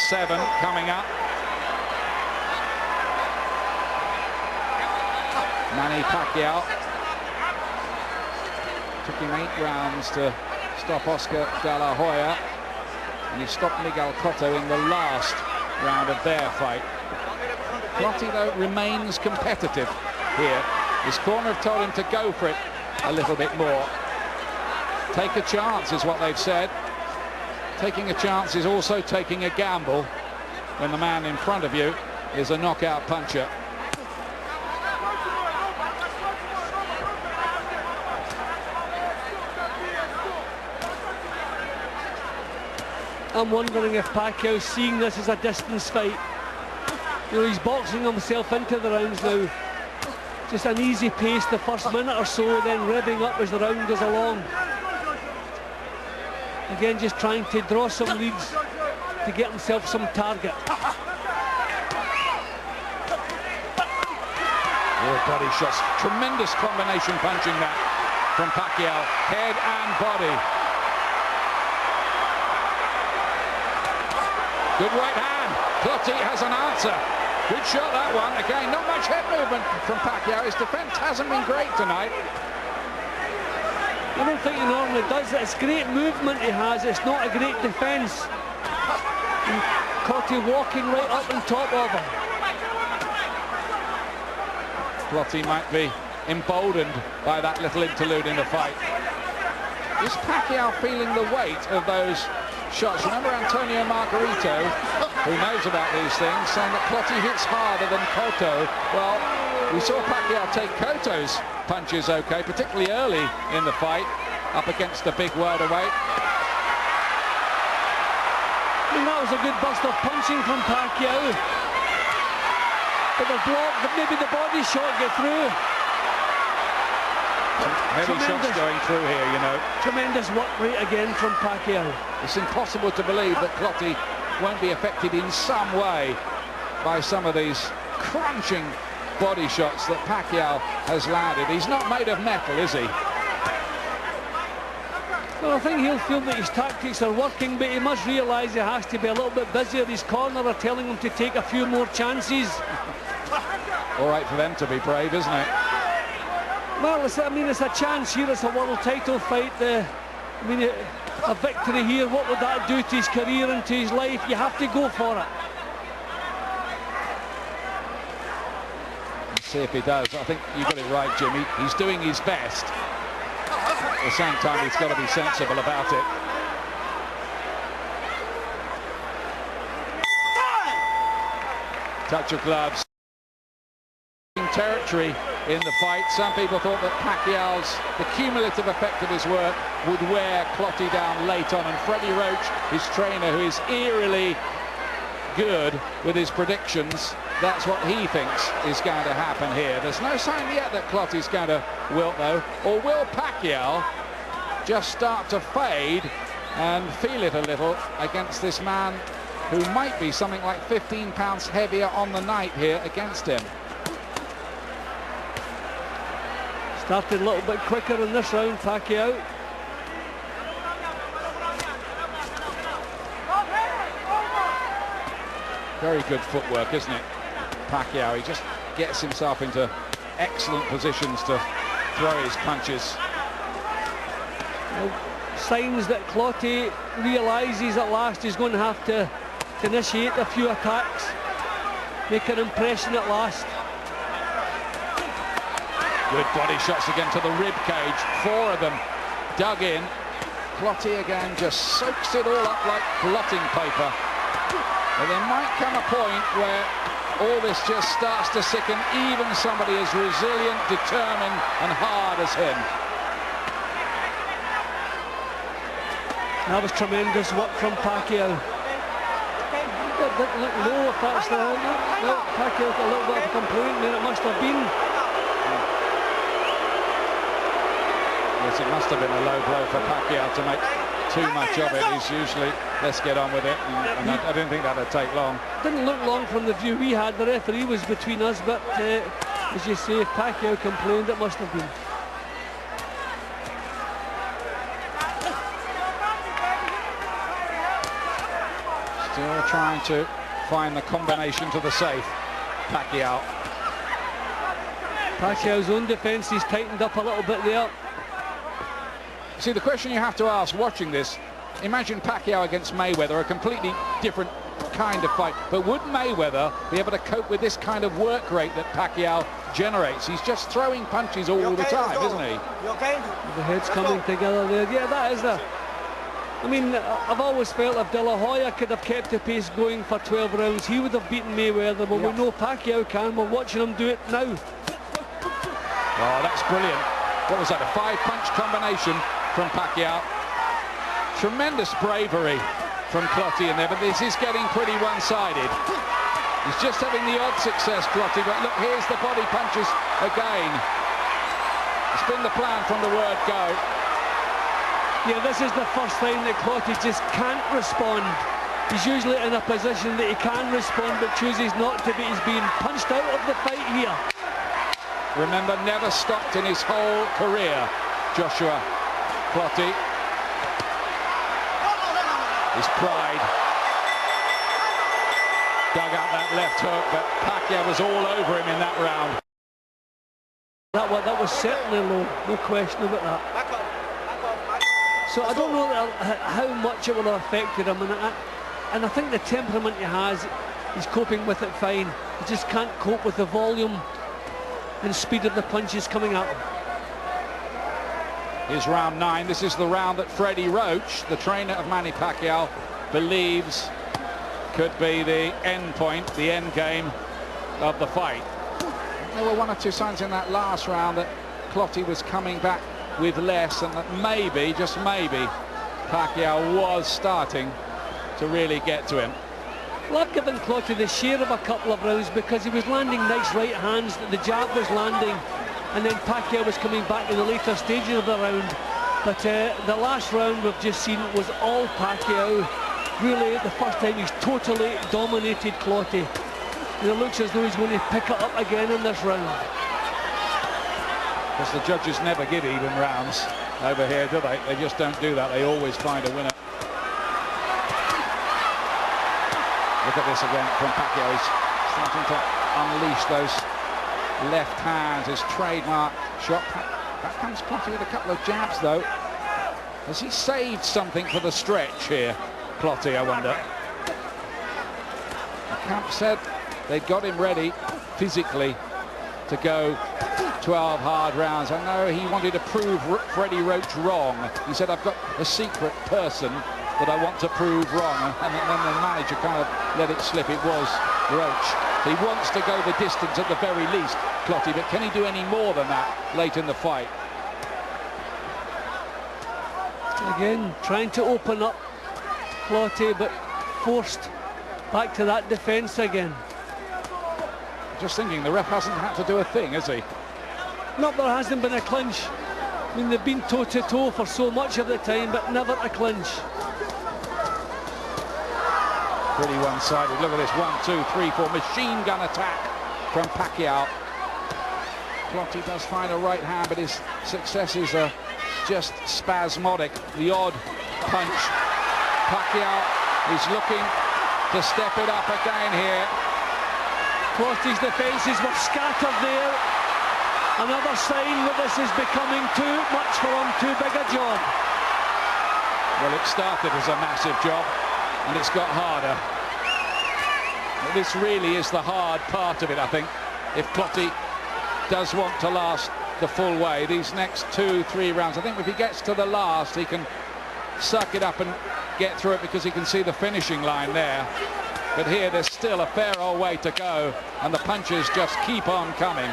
7 coming up. Manny Pacquiao took him 8 rounds to stop Oscar de la Hoya, and he stopped Miguel Cotto in the last round of their fight. Clottey, though, remains competitive here. His corner have told him to go for it a little bit more. Take a chance is what they've said. Taking a chance is also taking a gamble when the man in front of you is a knockout puncher. I'm wondering if Pacquiao's seeing this as a distance fight. You know, he's boxing himself into the rounds now. Just an easy pace the first minute or so, then revving up as the round goes along. Again, just trying to draw some leads to get himself some target. Real body shots. Tremendous combination punching that from Pacquiao. Head and body. Good right hand. Clottey has an answer. Good shot, that one. Again, not much head movement from Pacquiao. His defense hasn't been great tonight. I don't think he normally does it. It's great movement he has. It's not a great defense. Clottey walking right up on top of him. Clottey might be emboldened by that little interlude in the fight. Is Pacquiao feeling the weight of those shots? Remember Antonio Margarito, who knows about these things, saying that Clottey hits harder than Cotto. Well, we saw Pacquiao take Cotto's punches okay, particularly early in the fight, up against the big welterweight. I mean, that was a good burst of punching from Pacquiao. But the block, maybe the body shot get through. Heavy shots going through here, you know. Tremendous work rate again from Pacquiao. It's impossible to believe that Clottey won't be affected in some way by some of these crunching body shots that Pacquiao has landed. He's not made of metal, is he? Well, I think he'll feel that his tactics are working, but he must realise he has to be a little bit busier. His corner are telling him to take a few more chances. All right for them to be brave, isn't it? Well, I mean, it's a chance here. It's a world title fight. I mean, a victory here, what would that do to his career and to his life? You have to go for it. Let's see if he does. I think you got it right, Jimmy. He's doing his best. At the same time, he's got to be sensible about it. Touch of gloves. Territory in the fight. Some people thought that Pacquiao's, the cumulative effect of his work would wear Clottey down late on, and Freddie Roach, his trainer, who is eerily good with his predictions, that's what he thinks is going to happen here. There's no sign yet that Clottey's going to wilt, though. Or will Pacquiao just start to fade and feel it a little against this man who might be something like 15 pounds heavier on the night here against him? Started a little bit quicker in this round, Pacquiao. Very good footwork, isn't it? Pacquiao, he just gets himself into excellent positions to throw his punches. Well, signs that Clottey realises at last he's going to have to initiate a few attacks, make an impression at last. Good body shots again to the rib cage. 4 of them dug in. Clottey again just soaks it all up like blotting paper. But there might come a point where all this just starts to sicken even somebody as resilient, determined and hard as him. That was tremendous work from Pacquiao. It didn't look low, if that's the... No, Pacquiao got a little bit of a complaint there, it must have been. Yes, it must have been a low blow for Pacquiao to make too much of it. He's usually, let's get on with it, and I didn't think that'd take long. Didn't look long from the view we had. The referee was between us, but as you say, if Pacquiao complained, it must have been. Still trying to find the combination to the safe. Pacquiao. Pacquiao's own defence, he's tightened up a little bit there. See, the question you have to ask watching this, imagine Pacquiao against Mayweather, a completely different kind of fight. But would Mayweather be able to cope with this kind of work rate that Pacquiao generates? He's just throwing punches all the time, isn't he? You okay? The heads coming together there. Yeah, that is the... I mean, I've always felt if De La Hoya could have kept the pace going for 12 rounds, he would have beaten Mayweather. But we know Pacquiao can. We're watching him do it now. Oh, that's brilliant. What was that, a 5-punch combination from Pacquiao? Tremendous bravery from Clottey in there, but this is getting pretty one-sided. He's just having the odd success, Clottey, but look, here's the body punches again. It's been the plan from the word go. Yeah, this is the first time that Clottey just can't respond. He's usually in a position that he can respond, but chooses not to be. He's being punched out of the fight here. Remember, never stopped in his whole career, Joshua Clottey. His pride. Dug out that left hook, but Pacquiao was all over him in that round. That was certainly low, no question about that. So I don't know how much it will have affected him, and I think the temperament he has, he's coping with it fine. He just can't cope with the volume and speed of the punches coming at him. Here's round 9. This is the round that Freddie Roach, the trainer of Manny Pacquiao, believes could be the end point, the end game of the fight. There were 1 or 2 signs in that last round that Clottey was coming back with less, and that maybe, just maybe, Pacquiao was starting to really get to him. Well, I've given Clottey the share of a couple of rounds because he was landing nice right hands, the jab was landing, and then Pacquiao was coming back in the later stages of the round. But the last round we've just seen was all Pacquiao. Really, the first time he's totally dominated Clottey. And it looks as though he's going to pick it up again in this round. Because the judges never give even rounds over here, do they? They just don't do that. They always find a winner. Look at this again from Pacquiao. He's starting to unleash those left hands, his trademark shot. Back comes Clottey with a couple of jabs, though. Has he saved something for the stretch here, Clottey, I wonder? The camp said they'd got him ready physically to go 12 hard rounds. I know he wanted to prove Freddie Roach wrong. He said, I've got a secret person that I want to prove wrong. And then the manager kind of let it slip. It was Roach. So he wants to go the distance at the very least, Clottey, but can he do any more than that late in the fight? Again, trying to open up Clottey, but forced back to that defence again. Just thinking, the ref hasn't had to do a thing, has he? No, there hasn't been a clinch. I mean, they've been toe-to-toe for so much of the time, but never a clinch. Pretty one-sided. Look at this, 1, 2, 3, 4, machine gun attack from Pacquiao. Clottey does find a right hand, but his successes are just spasmodic. The odd punch. Pacquiao is looking to step it up again here. Clottey's defences were scattered there. Another sign that this is becoming too much for him, too big a job. Well, it started as a massive job, and it's got harder. But this really is the hard part of it, I think. If Clottey does want to last the full way, these next 2, 3 rounds, I think if he gets to the last, he can suck it up and get through it because he can see the finishing line there. But here, there's still a fair old way to go, and the punches just keep on coming.